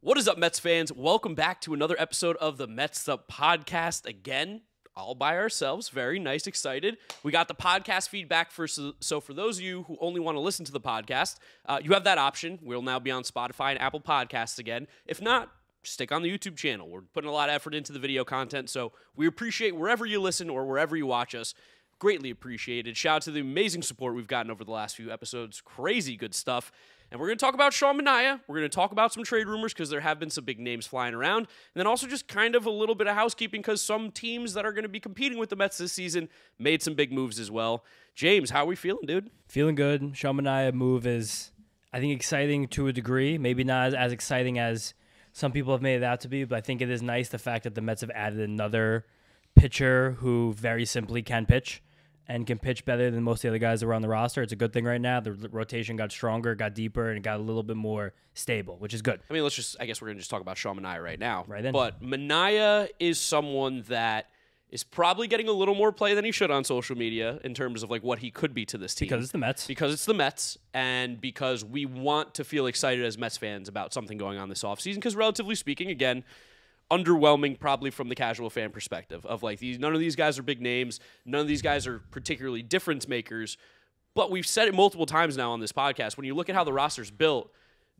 What is up, Mets fans? Welcome back to another episode of the Mets'd podcast. Again, all by ourselves. Very nice, excited. We got the podcast feedback so for those of you who only want to listen to the podcast, you have that option. We'll now be on Spotify and Apple Podcasts again. If not, stick on the YouTube channel. We're putting a lot of effort into the video content, so we appreciate wherever you listen or wherever you watch us. Greatly appreciated. Shout out to the amazing support we've gotten over the last few episodes. Crazy good stuff. And we're going to talk about Sean Manaea. We're going to talk about some trade rumors because there have been some big names flying around. And then also just kind of a little bit of housekeeping because some teams that are going to be competing with the Mets this season made some big moves as well. James, how are we feeling, dude? Feeling good. Sean Manaea move is, I think, exciting to a degree. Maybe not as exciting as some people have made it out to be, but I think it is nice the fact that the Mets have added another pitcher who very simply can pitch and can pitch better than most of the other guys that were on the roster. It's a good thing right now. The rotation got stronger, got deeper, and got a little bit more stable, which is good. I mean, I guess we're going to just talk about Sean Manaea right now. Right then. But Manaea is someone that is probably getting a little more play than he should on social media in terms of like what he could be to this team. Because it's the Mets. Because it's the Mets, and because we want to feel excited as Mets fans about something going on this offseason, because relatively speaking, again, underwhelming probably from the casual fan perspective of like none of these guys are big names, none of these guys are particularly difference makers, but we've said it multiple times now on this podcast. When you look at how the roster's built,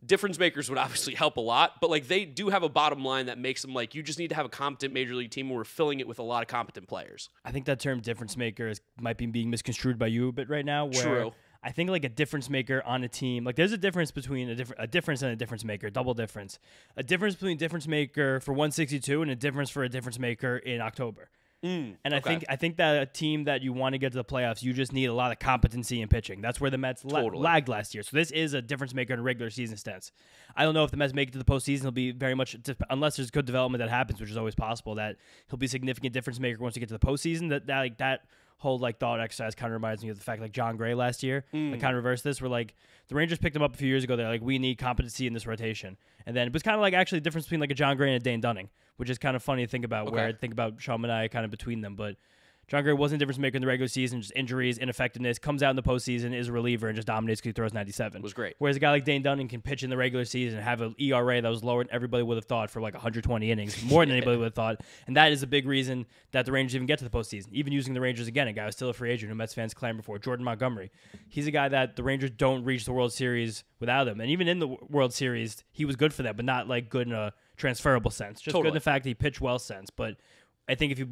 difference makers would obviously help a lot, but like they do have a bottom line that makes them like you just need to have a competent major league team where we're filling it with a lot of competent players. I think that term difference maker might be being misconstrued by you a bit right now. Where True. I think like a difference maker on a team, like there's a difference between a difference and a difference maker, double difference. A difference between a difference maker for 162 and a difference for a difference maker in October. And okay. I think that a team that you want to get to the playoffs, you just need a lot of competency in pitching. That's where the Mets lagged last year. So this is a difference maker in a regular season stance. I don't know if the Mets make it to the postseason. He'll be very much, unless there's good development that happens, which is always possible, that he'll be a significant difference maker once you get to the postseason. That whole like thought exercise kind of reminds me of the fact like John Gray last year. Like kind of reversed this, where like the Rangers picked him up a few years ago. They're like, we need competency in this rotation, and then it was kind of like actually the difference between like a John Gray and a Dane Dunning, which is kind of funny to think about. Where I think about Sean Manaea kind of between them, but John Gray wasn't a difference maker in the regular season, just injuries, ineffectiveness, comes out in the postseason, is a reliever, and just dominates because he throws 97. It was great. Whereas a guy like Dane Dunning can pitch in the regular season and have an ERA that was lower than everybody would have thought for like 120 innings, more than anybody would have thought. And that is a big reason that the Rangers even get to the postseason. Even using the Rangers again, a guy who's still a free agent who Mets fans clamor for, Jordan Montgomery. He's a guy that the Rangers don't reach the World Series without him. And even in the World Series, he was good for them, but not like good in a transferable sense. Just good in the fact that he pitched well sense. But I think if you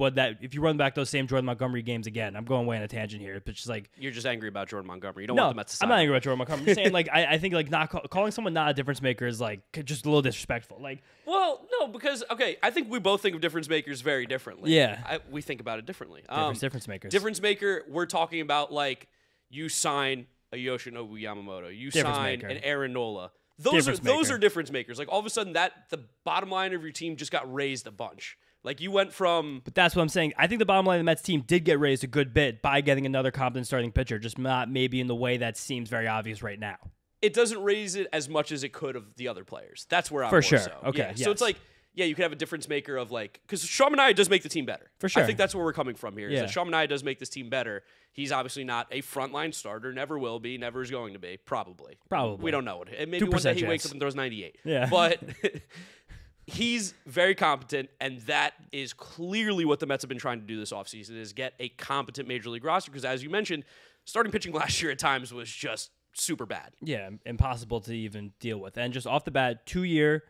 run back those same Jordan Montgomery games again, I'm going way on a tangent here. But just like you're just angry about Jordan Montgomery. You don't want the Mets to sign I'm not angry about Jordan Montgomery. I'm just saying like I think like not calling someone not a difference maker is like just a little disrespectful. Like, well, no, because okay, I think we both think of difference makers very differently. Yeah, we think about it differently. Difference makers. Difference maker. We're talking about like you sign a Yoshinobu Yamamoto, you sign an Aaron Nola. Those are difference makers. Like all of a sudden the bottom line of your team just got raised a bunch. Like you went from... But that's what I'm saying. I think the bottom line of the Mets team did get raised a good bit by getting another competent starting pitcher, just not maybe in the way that seems very obvious right now. It doesn't raise it as much as it could of the other players. That's where I'm for sure. So. Okay. Yeah. Yes. So it's like, yeah, you could have a difference maker of like... Because Sean Manaea does make the team better. For sure. I think that's where we're coming from here. Yeah. Is that Sean Manaea does make this team better. He's obviously not a frontline starter. Never will be. Never is going to be. Probably. We don't know. Maybe one day he wakes up and throws 98. Yeah. But... He's very competent, and that is clearly what the Mets have been trying to do this offseason, is get a competent major league roster, because as you mentioned, starting pitching last year at times was just super bad. Yeah, impossible to even deal with. And just off the bat, 2-year,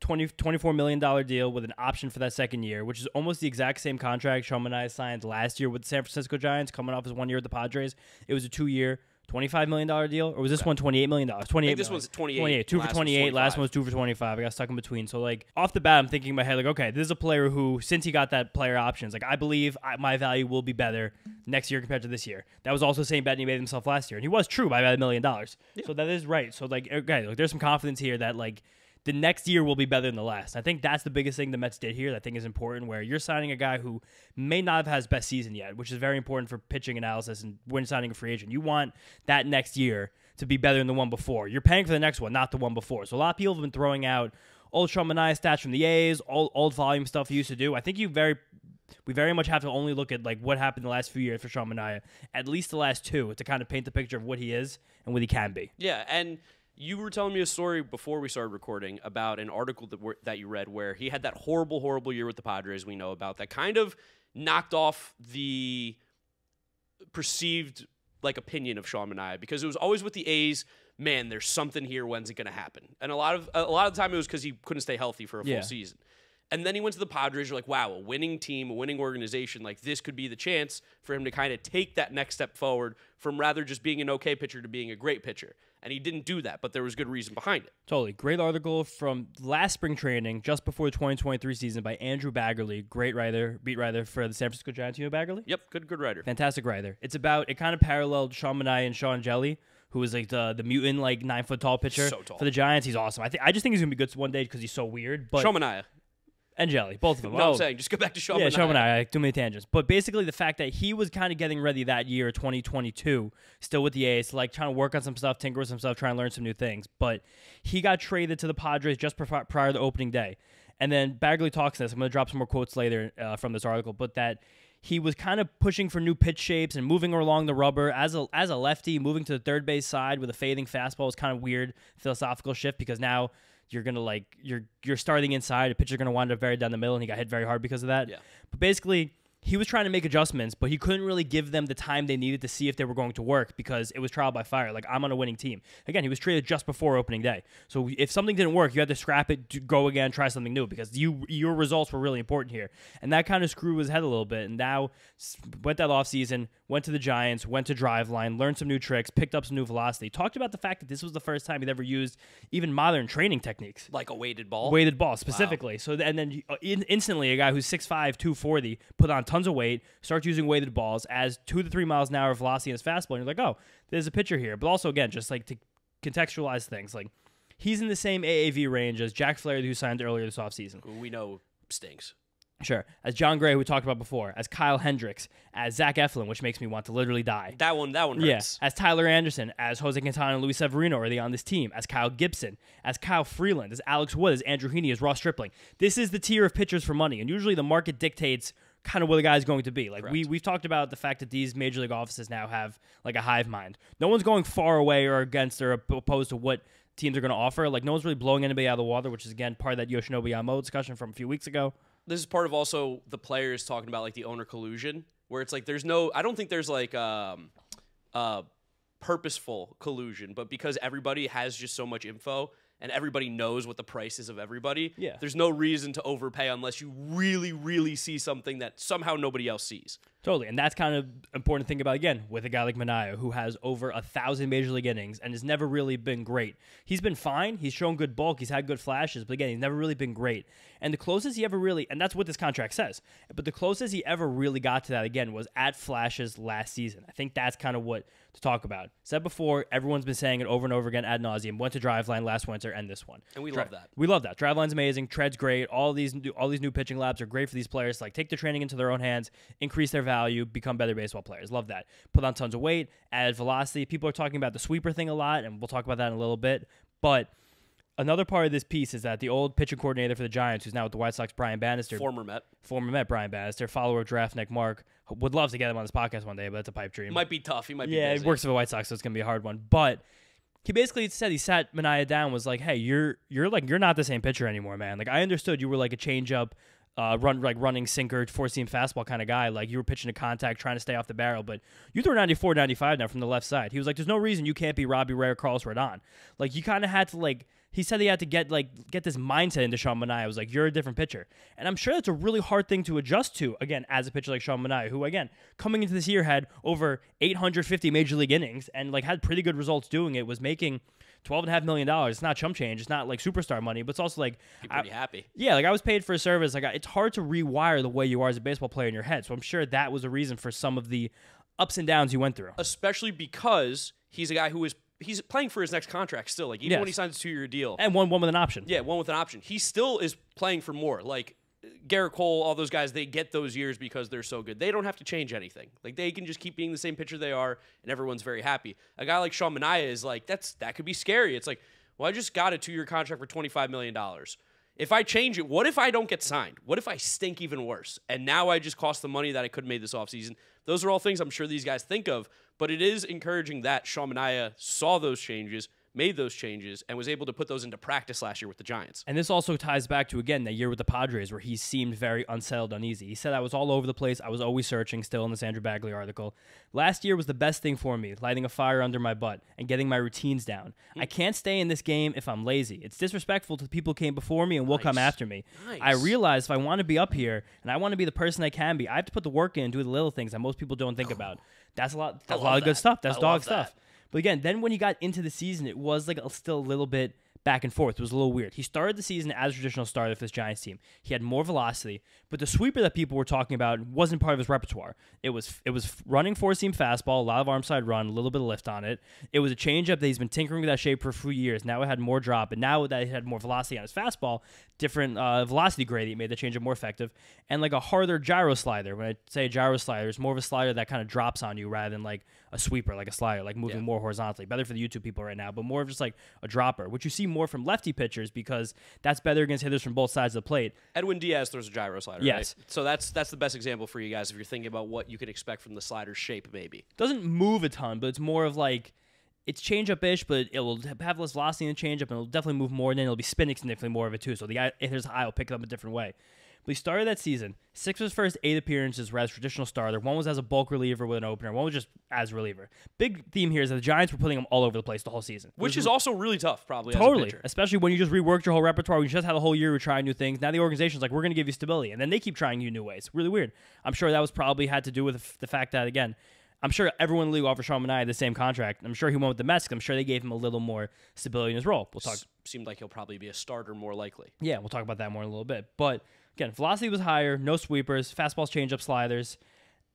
$24 million deal with an option for that second year, which is almost the exact same contract Sean Manaea signed last year with the San Francisco Giants, coming off his 1 year with the Padres. It was a 2-year, $25 million deal, or was this one $28 million? This one's 28. 2 for 28. Last one was 2 for 25. I got stuck in between. So, like, off the bat, I'm thinking in my head, like, okay, this is a player who, since he got that player options, like, I believe my value will be better next year compared to this year. That was also the same bet he made himself last year. And he was true by about $1 million. Yeah. So that is right. So, like, okay, like, there's some confidence here that, like, the next year will be better than the last. I think that's the biggest thing the Mets did here that I think is important, where you're signing a guy who may not have had his best season yet, which is very important for pitching analysis and when signing a free agent. You want that next year to be better than the one before. You're paying for the next one, not the one before. So a lot of people have been throwing out old Sean Manaea stats from the A's, old volume stuff he used to do. I think we very much have to only look at like what happened the last few years for Sean Manaea, at least the last two, to kind of paint the picture of what he is and what he can be. Yeah, and You were telling me a story before we started recording about an article that you read where he had that horrible, horrible year with the Padres we know about that kind of knocked off the perceived opinion of Sean Manaea, because it was always with the A's, man, there's something here, when's it going to happen? And a lot of the time it was because he couldn't stay healthy for a full season. And then he went to the Padres. You're like, wow, a winning team, a winning organization. Like, this could be the chance for him to kind of take that next step forward from rather just being an okay pitcher to being a great pitcher. And he didn't do that, but there was good reason behind it. Totally. Great article from last spring training, just before the 2023 season, by Andrew Baggerly, great writer, beat writer for the San Francisco Giants. You know Baggerly? Yep, good writer. Fantastic writer. It kind of paralleled Sean Manaea and Sean Jelly, who was like the mutant 9-foot tall pitcher for the Giants. He's awesome. I just think he's gonna be good one day because he's so weird. But Sean Manaea. And Jelly, both of them. No, I'm saying, just go back to Sean Manaea. Yeah, Sean Manaea, too many tangents. But basically the fact that he was kind of getting ready that year, 2022, still with the A's, trying to work on some stuff, tinker with some stuff, trying to learn some new things. But he got traded to the Padres just prior to opening day. And then Bagley talks this. I'm going to drop some more quotes later from this article, but that he was kind of pushing for new pitch shapes and moving along the rubber as a lefty, moving to the third base side with a fading fastball was kind of weird philosophical shift, because now you're gonna you're starting inside. A pitcher's gonna wind up very down the middle, and he got hit very hard because of that. Yeah. But basically, he was trying to make adjustments, but he couldn't really give them the time they needed to see if they were going to work, because it was trial by fire. Like, I'm on a winning team. Again, he was traded just before opening day. So if something didn't work, you had to scrap it, go again, try something new, because your results were really important here. And that kind of screwed his head a little bit. And now went that offseason, went to the Giants, went to Driveline, learned some new tricks, picked up some new velocity. Talked about the fact that this was the first time he'd ever used even modern training techniques. Like a weighted ball? Weighted ball, specifically. Wow. So, and then instantly, a guy who's 6'5", 240, put on tons of weight, starts using weighted balls, as 2 to 3 miles an hour velocity in his fastball, and you're like, oh, there's a pitcher here. But also, again, just to contextualize things, he's in the same AAV range as Jack Flaherty, who signed earlier this offseason. Who we know stinks. Sure. As John Gray, who we talked about before, as Kyle Hendricks, as Zach Eflin, which makes me want to literally die. That one hurts. Yeah. As Tyler Anderson, as Jose Quintana and Luis Severino are they on this team, as Kyle Gibson, as Kyle Freeland, as Alex Wood, as Andrew Heaney, as Ross Stripling. This is the tier of pitchers for money, and usually the market dictates kind of what the guy's going to be. We've talked about the fact that these major league offices now have a hive mind. No one's going far away or against or opposed to what teams are going to offer. No one's really blowing anybody out of the water, which is, again, part of that Yoshinobu Yamamoto discussion from a few weeks ago. This is part of also the players talking about the owner collusion, where it's there's no, I don't think there's purposeful collusion, but because everybody has just so much info and everybody knows what the price is of everybody, there's no reason to overpay unless you really, really see something that somehow nobody else sees. Totally, and that's kind of important thing about, again, with a guy like Manaea, who has over 1,000 major league innings and has never really been great. He's been fine. He's shown good bulk. He's had good flashes, but again, he's never really been great. And the closest he ever really, and that's what this contract says, but the closest he ever really got to that, again, was at flashes last season. I think that's kind of what to talk about. Said before, everyone's been saying it over and over again ad nauseum. Went to Driveline last winter and this one. And we love that. We love that. Driveline's amazing. Tread's great. All these new pitching labs are great for these players. Take the training into their own hands, increase their value, become better baseball players. Love that. Put on tons of weight, add velocity. People are talking about the sweeper thing a lot, and we'll talk about that in a little bit. But another part of this piece is that the old pitching coordinator for the Giants, who's now with the White Sox, Brian Bannister. Former Met Brian Bannister, follower of GiraffeNeckMarc. Would love to get him on this podcast one day, but that's a pipe dream. It might be tough. He might be busy. busy. He works for the White Sox, so it's going to be a hard one. But he basically said, he sat Manaea down, was like, hey, you're not the same pitcher anymore, man. I understood you were a change-up, running sinker, four-seam fastball kind of guy. You were pitching to contact, trying to stay off the barrel, but you throw 94, 95 now from the left side. He was like, there's no reason you can't be Robbie Ray or Carlos Rodon. You kind of had to, he said he had to get this mindset into Sean Manaea. It was you're a different pitcher. And I'm sure that's a really hard thing to adjust to, again, as a pitcher like Sean Manaea, who, again, coming into this year had over 850 major league innings and, had pretty good results doing it, was making $12.5 million. It's not chump change. It's not superstar money, but it's also you're pretty happy. Yeah, I was paid for a service. It's hard to rewire the way you are as a baseball player in your head. So I'm sure that was a reason for some of the ups and downs you went through. Especially because he's a guy who he's playing for his next contract still. Even when he signs a 2-year deal. And one with an option. Yeah, one with an option. He still is playing for more. Garrett Cole, all those guys, they get those years because they're so good. They don't have to change anything. They can just keep being the same pitcher they are, and everyone's very happy. A guy like Sean Manaea is that could be scary. It's well, I just got a 2-year contract for $25 million. If I change it, what if I don't get signed? What if I stink even worse? And now I just cost the money that I could have made this offseason. Those are all things I'm sure these guys think of, but it is encouraging that Sean Manaea saw those changes, made those changes and was able to put those into practice last year with the Giants. And this also ties back to, again, that year with the Padres where he seemed very unsettled, uneasy. He said, I was all over the place. I was always searching, still in this Andrew Bagley article. Last year was the best thing for me, lighting a fire under my butt and getting my routines down. I can't stay in this game if I'm lazy. It's disrespectful to the people who came before me and will come after me. I realize if I want to be up here and I want to be the person I can be, I have to put the work in, do the little things that most people don't think about. That's a lot of good stuff. That's dog stuff. But again, then when he got into the season, it was like still a little bit back and forth. It was a little weird. He started the season as a traditional starter for this Giants team. He had more velocity, but the sweeper that people were talking about wasn't part of his repertoire. It was running four-seam fastball, a lot of arm side run, a little bit of lift on it. It was a changeup that he's been tinkering with that shape for a few years. Now it had more drop, and now that it had more velocity on his fastball, different velocity gradient made the changeup more effective, and like a harder gyro slider. When I say gyro slider, it's more of a slider that kind of drops on you rather than like a sweeper, like a slider, like moving more horizontally. Better for the YouTube people right now, but more of just like a dropper, which you see more from lefty pitchers because that's better against hitters from both sides of the plate. Edwin Diaz throws a gyro slider, yes. Right? So that's the best example for you guys if you're thinking about what you can expect from the slider shape, maybe. Doesn't move a ton, but it's more of like, it's changeup-ish, but it will have less velocity in the changeup, and it'll definitely move more, and then it'll be spinning significantly more of it too. So the guy, if there's high, will pick it up a different way. But he started that season. 6 of his first 8 appearances were as traditional starter. 1 was as a bulk reliever with an opener. 1 was just as reliever. Big theme here is that the Giants were putting him all over the place the whole season. Which is also really tough, probably, totally, as a pitcher. Especially when you just reworked your whole repertoire. You just had a whole year to try new things. Now the organization's like, we're going to give you stability. And then they keep trying you new ways. Really weird. I'm sure that was probably had to do with the fact that, again, I'm sure everyone in the league offered Sean Manaea the same contract. I'm sure he went with the Mets. I'm sure they gave him a little more stability in his role. We'll talk. Seemed like he'll probably be a starter more likely. Yeah, we'll talk about that more in a little bit. But again, velocity was higher, no sweepers, fastballs, changeup, sliders,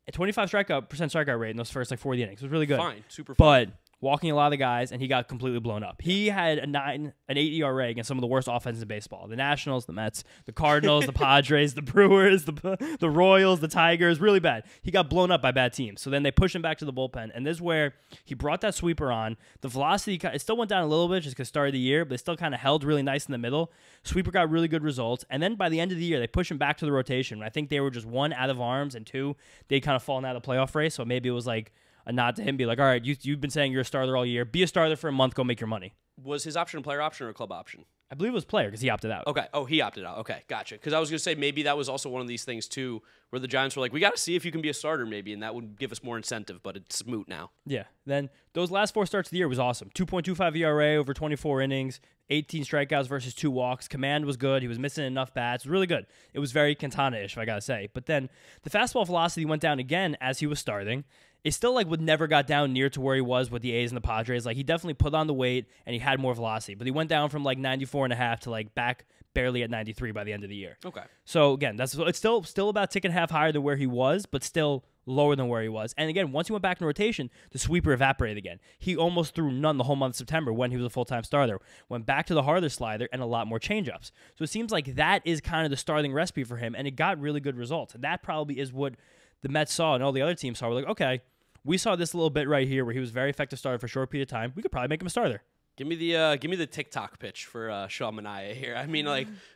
a 25% strikeout rate in those first 40 innings. It was really good. Fine, super fine. But walking a lot of the guys, and he got completely blown up. He had an 8 ERA against some of the worst offenses in baseball. The Nationals, the Mets, the Cardinals, the Padres, the Brewers, the Royals, the Tigers, really bad. He got blown up by bad teams. So then they pushed him back to the bullpen, and this is where he brought that sweeper on. The velocity, it still went down a little bit just because start of the year, but it still kind of held really nice in the middle. Sweeper got really good results, and then by the end of the year, they pushed him back to the rotation. I think they were just 1 out of arms, and 2, they'd kind of fallen out of the playoff race, so maybe it was like a nod to him, be like, all right, you've been saying you're a starter all year. Be a starter for a month. Go make your money. Was his option a player option or a club option? I believe it was player because he opted out. Okay. Oh, he opted out. Okay, gotcha. Because I was going to say maybe that was also one of these things, too, where the Giants were like, we got to see if you can be a starter maybe, and that would give us more incentive, but it's moot now. Yeah. Then those last 4 starts of the year was awesome. 2.25 ERA over 24 innings, 18 strikeouts versus 2 walks. Command was good. He was missing enough bats. It was really good. It was very Quintana-ish, if I got to say. But then the fastball velocity went down again as he was starting. It still would never got down near to where he was with the A's and the Padres. He definitely put on the weight and he had more velocity, but he went down from 94.5 to back barely at 93 by the end of the year. Okay. So again, it's still about a tick and a half higher than where he was, but still lower than where he was. And again, once he went back in rotation, the sweeper evaporated again. He almost threw none the whole month of September when he was a full-time starter. Went back to the harder slider and a lot more changeups. So it seems like that is kind of the starting recipe for him, and it got really good results. And that probably is what the Mets saw and all the other teams saw. We're like, okay, we saw this little bit right here where he was a very effective starter for a short period of time. We could probably make him a starter. Give me the TikTok pitch for Sean Manaea here. I mean,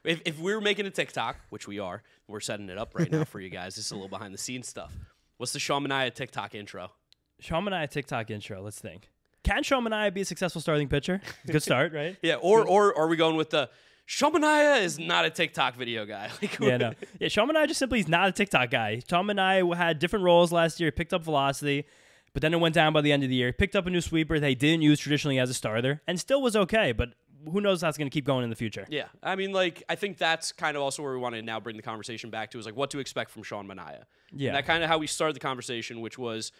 if we were making a TikTok, which we are, we're setting it up right now for you guys. This is a little behind the scenes stuff. What's the Sean Manaea TikTok intro? Sean Manaea TikTok intro. Let's think. Can Sean Manaea be a successful starting pitcher? Good start, right? Yeah. Or are we going with the Sean Manaea is not a TikTok video guy? Yeah, Sean Manaea just simply is not a TikTok guy. Sean Manaea had different roles last year. Picked up velocity. But then it went down by the end of the year. Picked up a new sweeper they didn't use traditionally as a starter, and still was okay, but who knows how it's going to keep going in the future. Yeah. I mean, I think that's kind of also where we want to now bring the conversation back to is what to expect from Sean Manaea. Yeah. And that kind of how we started the conversation, which was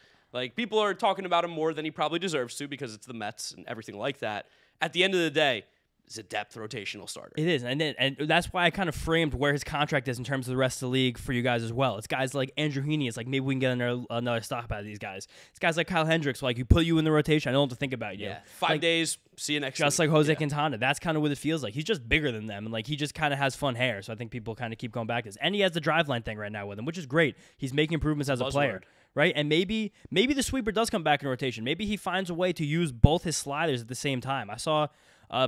people are talking about him more than he probably deserves to because it's the Mets and everything like that. At the end of the day, is a depth rotational starter. It is, and that's why I kind of framed where his contract is in terms of the rest of the league for you guys as well. It's guys like Andrew Heaney. It's maybe we can get another stop out of these guys. It's guys like Kyle Hendricks. You put you in the rotation, I don't have to think about you. Yeah, 5 days, see you next just week. Like Jose Quintana. That's kind of what it feels like. He's just bigger than them, and he just kind of has fun hair. So I think people kind of keep going back to this. And he has the drive line thing right now with him, which is great. He's making improvements as a player. Right? And maybe the sweeper does come back in rotation. Maybe he finds a way to use both his sliders at the same time. I saw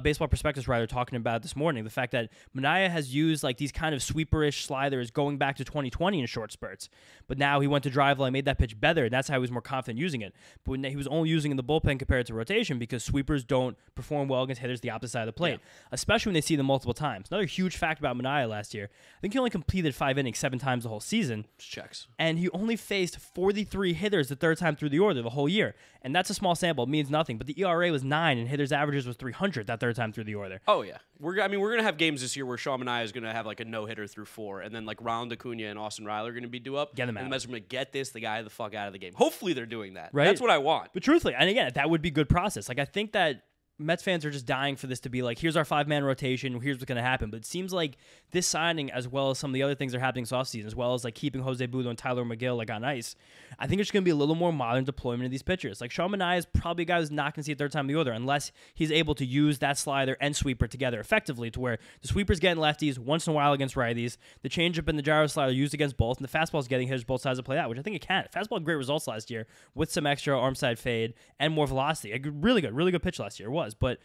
Baseball Prospectus writer talking about this morning, the fact that Manaea has used like these kind of sweeperish sliders going back to 2020 in short spurts. But now he went to drive line, made that pitch better, and that's how he was more confident using it. But when he was only using it in the bullpen compared to rotation because sweepers don't perform well against hitters the opposite side of the plate, especially when they see them multiple times. Another huge fact about Manaea last year, I think he only completed 5 innings 7 times the whole season. Checks. And he only faced 43 hitters the third time through the order the whole year. And that's a small sample. It means nothing. But the ERA was 9, and hitters' averages was 300 that third time through the order. Oh, yeah. We're going to have games this year where Sean Manaea is going to have like a no-hitter through 4, and then like Ronald Acuna and Austin Riley are going to be due up. Get them out. And the Mets are going to get the guy the fuck out of the game. Hopefully they're doing that. Right? That's what I want. But truthfully, and again, that would be good process. Like, I think that Mets fans are just dying for this to be like, here's our 5-man rotation, here's what's going to happen. But it seems like this signing, as well as some of the other things that are happening this offseason, as well as like keeping Jose Budo and Tyler McGill like on ice, I think it's going to be a little more modern deployment of these pitchers. Like Sean Manaea is probably a guy who's not going to see a third time in the order unless he's able to use that slider and sweeper together effectively to where the sweeper's getting lefties once in a while against righties, the changeup and the gyro slider used against both, and the fastball's getting hitters both sides to play out, which I think it can. Fastball had great results last year with some extra arm side fade and more velocity. A really good pitch last year it was, but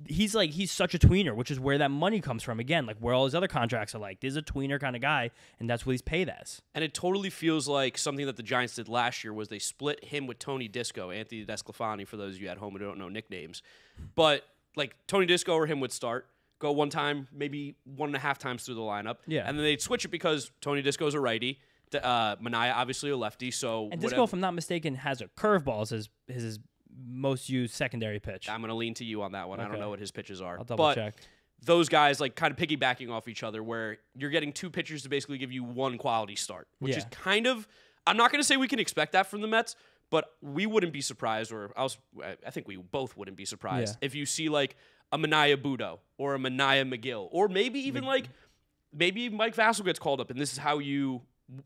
he's such a tweener, which is where that money comes from. Again, like where all his other contracts are like, this is a tweener kind of guy, and that's what he's paid as. And it totally feels like something that the Giants did last year was they split him with Tony Disco, Anthony Desclafani, for those of you at home who don't know nicknames. But like Tony Disco or him would start, go one time, maybe 1.5 times through the lineup. Yeah. And then they'd switch it because Tony Disco is a righty. Manaea, obviously a lefty. So and Disco, if I'm not mistaken, has a curveball as his most used secondary pitch. I'm going to lean to you on that one. Okay. I don't know what his pitches are. I'll double check. Those guys like kind of piggybacking off each other where you're getting 2 pitchers to basically give you 1 quality start, which is kind of, I'm not going to say we can expect that from the Mets, but we wouldn't be surprised, or I think we both wouldn't be surprised if you see like a Manaea Budo or a Manaea McGill, or maybe even maybe Mike Vassell gets called up and this is how you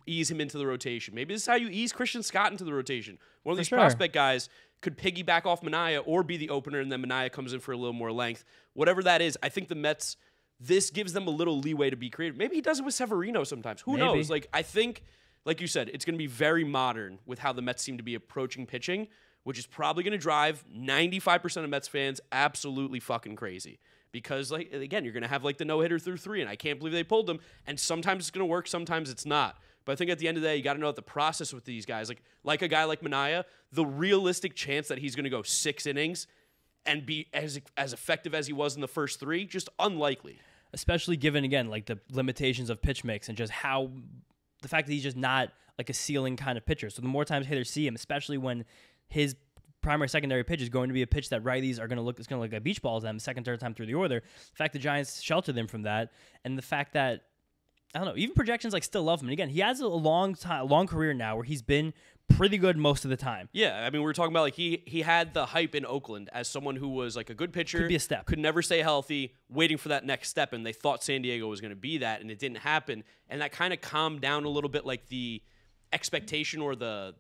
ease him into the rotation. Maybe this is how you ease Christian Scott into the rotation. One of these prospect guys could piggyback off Manaea or be the opener, and then Manaea comes in for a little more length. Whatever that is, I think the Mets, this gives them a little leeway to be creative. Maybe he does it with Severino sometimes. Who knows? Like, I think, like you said, it's going to be very modern with how the Mets seem to be approaching pitching, which is probably going to drive 95% of Mets fans absolutely fucking crazy. Because, like, again, you're going to have, like, the no-hitter through 3, and I can't believe they pulled them. And sometimes it's going to work, sometimes it's not. But I think at the end of the day, you got to know that the process with these guys, like a guy like Manaea, the realistic chance that he's going to go 6 innings and be as effective as he was in the first 3, just unlikely. Especially given, again, like the limitations of pitch mix and just how the fact that he's just not like a ceiling kind of pitcher. So the more times hitters see him, especially when his primary secondary pitch is going to be a pitch that righties are going to look, it's going to look like beach balls to them second, third time through the order. The fact the Giants shelter them from that, and the fact that, I don't know, even projections like still love him. And again, he has a long career now where he's been pretty good most of the time. Yeah, I mean, we were talking about like he had the hype in Oakland as someone who was like a good pitcher, could be a step, could never stay healthy, waiting for that next step, and they thought San Diego was going to be that, and it didn't happen, and that kind of calmed down a little bit, like the expectation or the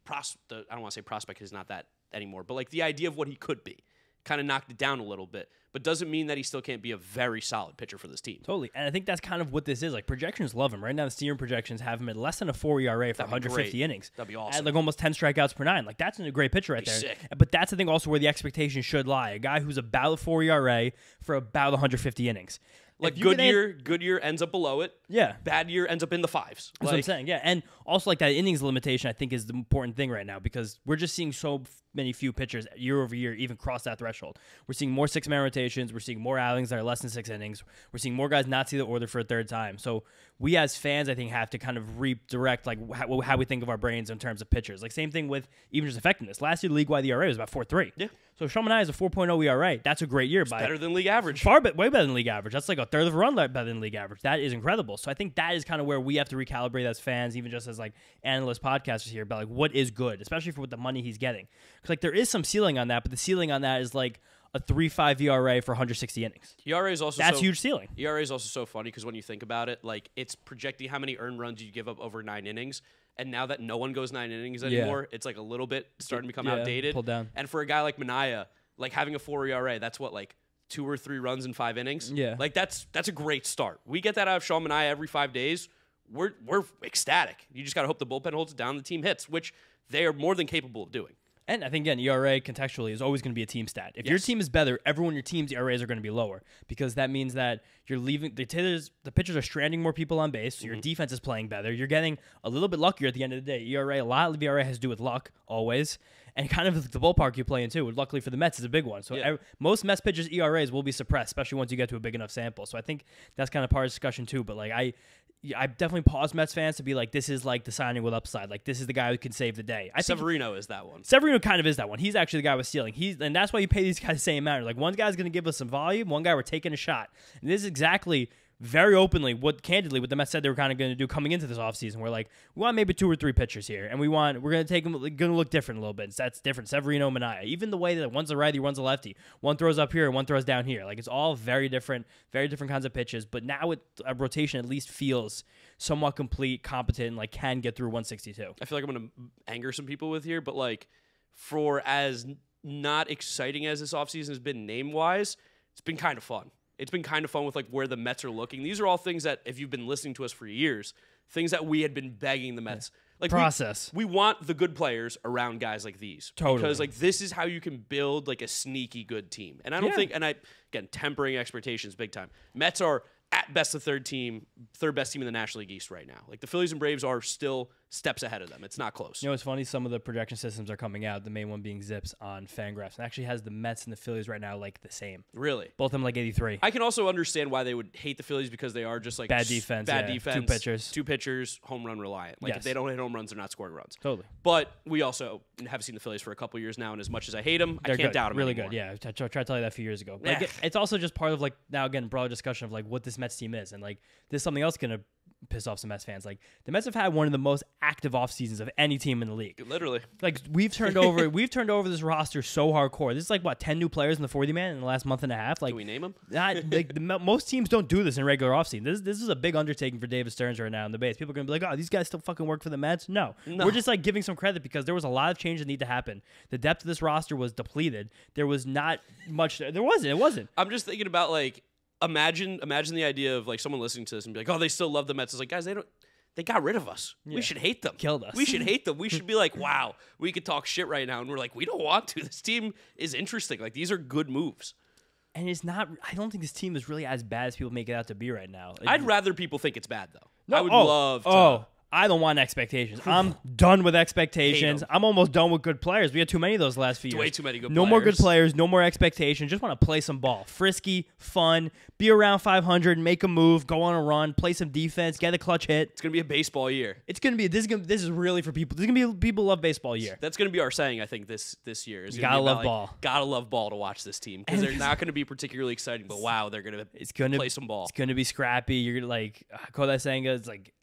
I don't want to say prospect is not that anymore, but like the idea of what he could be, kind of knocked it down a little bit. But doesn't mean that he still can't be a very solid pitcher for this team. Totally. And I think that's kind of what this is. Like, projections love him. Right now, the senior projections have him at less than a 4 ERA for 150 innings. That'd be awesome. At like almost 10 strikeouts per 9. Like, that's a great pitcher right there. Sick. But that's, I think, also where the expectation should lie. A guy who's about a 4 ERA for about 150 innings. Like, good year ends up below it. Yeah. Bad year ends up in the 5s. That's what I'm saying, yeah. And also, like, that innings limitation, I think, is the important thing right now because we're just seeing so many few pitchers year over year even cross that threshold. We're seeing more 6-man rotations. We're seeing more outings that are less than 6 innings. We're seeing more guys not see the order for a third time. So we as fans, I think, have to kind of redirect like how we think of our brains in terms of pitchers. Like, same thing with even just effectiveness. Last year, league-wide ERA was about 4.3. Yeah. So if Sean Manaea is a 4.0 ERA, that's a great year. Better than league average. Way better than league average. That's like a third of a run better than league average. That is incredible. So I think that is kind of where we have to recalibrate as fans, even just as like analyst podcasters here, about like what is good, especially for what the money he's getting. Because like there is some ceiling on that, but the ceiling on that is like a 3.5 ERA for 160 innings. ERA is also that's huge ceiling. ERA is also so funny because when you think about it, like it's projecting how many earned runs you give up over 9 innings. And now that no one goes 9 innings anymore, it's like a little bit starting to become outdated. Pulled down. And for a guy like Manaea, like having a 4 ERA, that's what, like 2 or 3 runs in 5 innings. Yeah, like that's a great start. We get that out of Sean Manaea every 5 days. We're ecstatic. You just gotta hope the bullpen holds it down, the team hits, which they are more than capable of doing. And I think, again, ERA contextually is always going to be a team stat. If your team is better, everyone on your team's ERAs are going to be lower because that means that you're leaving the pitchers are stranding more people on base, so your defense is playing better. You're getting a little bit luckier at the end of the day. ERA, a lot of ERA has to do with luck, always. And kind of the ballpark you play in, too. Luckily for the Mets, is a big one. So most Mets pitchers' ERAs will be suppressed, especially once you get to a big enough sample. So I think that's kind of part of the discussion, too. But, like, I definitely pause Mets fans to be like, this is like the signing with upside. Like, this is the guy who can save the day. Severino is that one. Severino kind of is that one. He's actually the guy with stealing. And that's why you pay these guys the same amount. Like, one guy's going to give us some volume. One guy we're taking a shot. And this is exactly, very openly, what the Mets said they were kind of going to do coming into this offseason. We're like, we want maybe 2 or 3 pitchers here. And we're going to take them, going to look different a little bit. So that's different. Severino, Manaea. Even the way that one's a righty, one's a lefty. One throws up here and one throws down here. Like, it's all very different kinds of pitches. But now a rotation at least feels somewhat complete, competent, and like can get through 162. I feel like I'm going to anger some people with here, but like for as not exciting as this offseason has been name-wise, it's been kind of fun. It's been kind of fun with like where the Mets are looking. These are all things that, if you've been listening to us for years, things that we had been begging the Mets. Like process. We want the good players around guys like these. Totally. Because like this is how you can build like a sneaky good team. And I don't think, and again, tempering expectations big time. Mets are at best the third best team in the National League East right now. Like the Phillies and Braves are still steps ahead of them. It's not close. You know, it's funny. Some of the projection systems are coming out. The main one being Zips on Fangraphs, and actually has the Mets and the Phillies right now like the same. Really? Both of them like 83. I can also understand why they would hate the Phillies because they are just like bad defense. 2 pitchers, home run reliant. Like if they don't hit home runs, they're not scoring runs. Totally. But we also have seen the Phillies for a couple years now, and as much as I hate them, I can't doubt them really anymore. Good. Yeah, I tried to tell you that a few years ago. Like, it's also just part of like now again broader discussion of like what this Mets team is, and like there's something else gonna piss off some Mets fans. Like the Mets have had one of the most active off seasons of any team in the league. Literally. Like we've turned over this roster so hardcore. This is like what 10 new players in the 40 man in the last month and a half. Like can we name them? Most teams don't do this in regular offseason. This is a big undertaking for David Stearns right now in the base. People are gonna be like, oh, these guys still fucking work for the Mets. No. We're just like giving some credit because there was a lot of change that need to happen. The depth of this roster was depleted. There was not much. There wasn't. It wasn't. I'm just thinking about like imagine the idea of like someone listening to this and be like, oh, they still love the Mets. It's like, guys, they got rid of us. Yeah. We should hate them. Killed us. We should hate them. We should be like, wow, we could talk shit right now. And we're like, we don't want to. This team is interesting. Like, these are good moves. And it's not, I don't think this team is really as bad as people make it out to be right now. I'd rather people think it's bad, though. No, I would love to. I don't want expectations. I'm done with expectations. I'm almost done with good players. We had too many of those last few years. Way too many good players. No more good players. No more expectations. Just want to play some ball. Frisky, fun, be around 500, make a move, go on a run, play some defense, get a clutch hit. It's going to be a baseball year. It's going to be, this is really for people. This is going to be people love baseball year. That's going to be our saying, I think, this year. You got to love ball. Got to love ball to watch this team because they're not going to be particularly exciting, but wow, they're going to play some ball. It's going to be scrappy. You're going to like, Kodai Senga is like,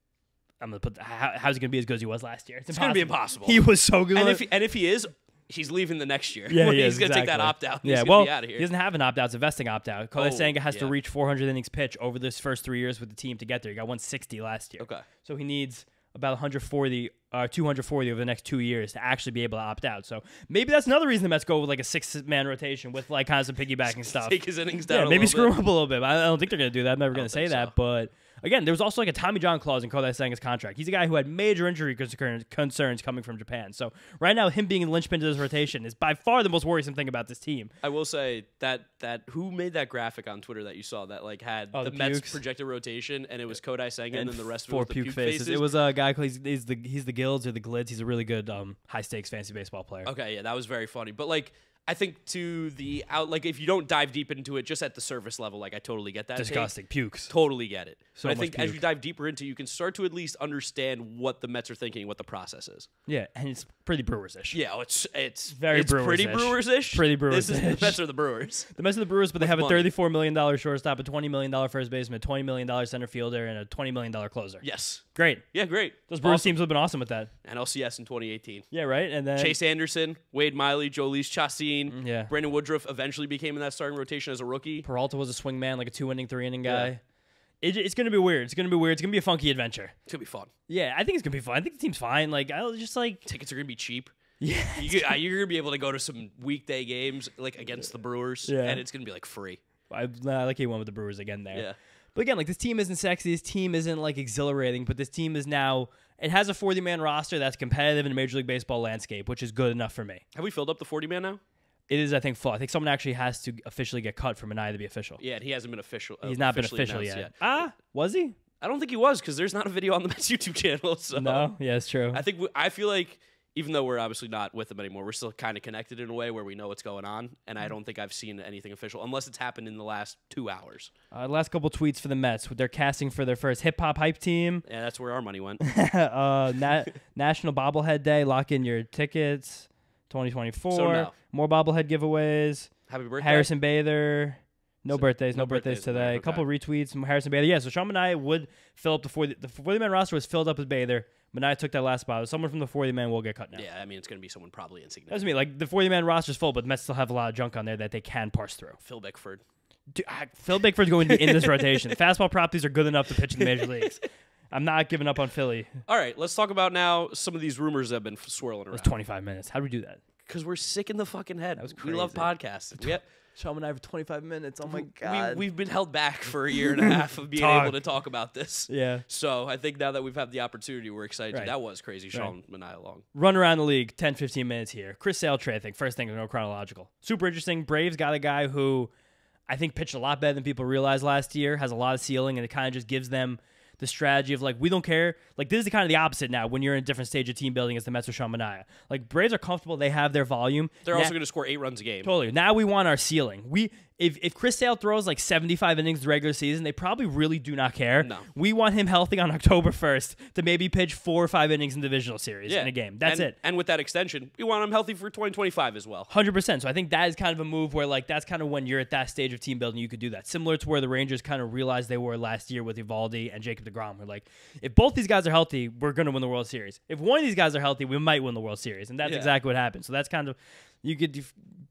I'm gonna put. How's he gonna be as good as he was last year? It's gonna be impossible. He was so good. And if he is, he's leaving the next year. Yeah, he's gonna take that opt out. Yeah, he's gonna be out of here. He doesn't have an opt out. It's a vesting opt out. Kodai Senga has to reach 400 innings pitch over this first 3 years with the team to get there. He got 160 last year. Okay, so he needs about 140, 240 over the next 2 years to actually be able to opt out. So maybe that's another reason the Mets go with like a 6-man rotation with like kind of some piggybacking stuff. Take his innings down. Maybe screw him up a little bit. I don't think they're gonna do that. I'm never gonna say that, but. Again, there was also like a Tommy John clause in Kodai Senga's contract. He's a guy who had major injury concerns coming from Japan. So right now, him being in linchpin to this rotation is by far the most worrisome thing about this team. I will say that who made that graphic on Twitter that you saw that like had the Mets projected rotation and it was Kodai Senga and then the rest of it was the puke faces. It was a guy he's the Gilds or the Glids. He's a really good high stakes fantasy baseball player. Okay, yeah, that was very funny. But like. I think like if you don't dive deep into it, just at the surface level, like I totally get that. Disgusting. Pukes. Totally get it. So but I think as you dive deeper into it, you can start to at least understand what the Mets are thinking, what the process is. Yeah, and it's pretty Brewers-ish. Yeah, it's very Brewers-ish. Pretty Brewers-ish. Pretty Brewers-ish. This is the Mets are the Brewers. The Mets are the Brewers, but they have a $34 million shortstop, a $20 million first baseman, a $20 million center fielder, and a $20 million closer. Yes. Great. Yeah, great. Those Brewers teams have been awesome with that. And LCS in 2018. Yeah, right. And then Chase Anderson, Wade Miley, Jolice Chastain. Yeah. Brandon Woodruff eventually became in that starting rotation as a rookie. Peralta was a swing man, like a 2-inning, 3-inning guy. Yeah. It's going to be weird. It's going to be weird. It's going to be a funky adventure. It's going to be fun. Yeah, I think it's going to be fun. I think the team's fine. Like, I'll just like... Tickets are going to be cheap. Yeah. You're going to be able to go to some weekday games like against the Brewers, and it's going to be like free. I like he went with the Brewers again there. Yeah. But again, like this team isn't sexy. This team isn't like exhilarating. But this team is now. It has a 40-man roster that's competitive in the Major League Baseball landscape, which is good enough for me. Have we filled up the 40-man now? It is, I think, full. I think someone actually has to officially get cut for Manaea to be official. Yeah, and he hasn't been official. He's not been official yet. Was he? I don't think he was because there's not a video on the Mets YouTube channel. So no, yeah, it's true. I feel like even though we're obviously not with them anymore, we're still kind of connected in a way where we know what's going on. And I don't think I've seen anything official unless it's happened in the last 2 hours. Last couple tweets for the Mets. They're casting for their first hip hop hype team. Yeah, that's where our money went. National Bobblehead Day. Lock in your tickets. 2024. So no. More bobblehead giveaways. Happy birthday. Harrison Bather. No birthdays today. Okay. A couple retweets from Harrison Bather. Yeah, so Sean Manaea would fill up the 40-man roster was filled up with Bather. Manaea took that last spot. Someone from the 40-man will get cut now. Yeah, I mean, it's going to be someone probably insignificant. That's me. Like, the 40-man roster's full, but the Mets still have a lot of junk on there that they can parse through. Phil Bickford. Dude, Phil Bickford's going to be in this rotation. Fastball properties are good enough to pitch in the major leagues. I'm not giving up on Philly. All right, let's talk about now some of these rumors that have been swirling around. It was 25 minutes. How do we do that? Because we're sick in the fucking head. That was crazy. We love podcasts. Sean Manaea for 25 minutes. Oh, my God. We've been held back for a year and a half of being able to talk about this. Yeah. So I think now that we've had the opportunity, we're excited. Right. That was crazy, Sean Manaea long. Run around the league, 10, 15 minutes here. Chris Sale trade thing. First thing, no chronological. Super interesting. Braves got a guy who I think pitched a lot better than people realized last year, has a lot of ceiling, and it kind of just gives them the strategy of, like, we don't care. Like, this is kind of the opposite now when you're in a different stage of team building as the Mets with Sean Manaea. Like, Braves are comfortable. They have their volume. They're also going to score 8 runs a game. Totally. Now we want our ceiling. If Chris Sale throws like 75 innings the regular season, they probably really do not care. No. We want him healthy on October 1st to maybe pitch 4 or 5 innings in divisional series in a game. That's it. And with that extension, we want him healthy for 2025 as well. 100%. So I think that is kind of a move where, like, that's kind of when you're at that stage of team building, you could do that. Similar to where the Rangers kind of realized they were last year with Evaldi and Jacob deGrom. We're like, if both these guys are healthy, we're going to win the World Series. If one of these guys are healthy, we might win the World Series. And that's exactly what happened. So that's kind of, you could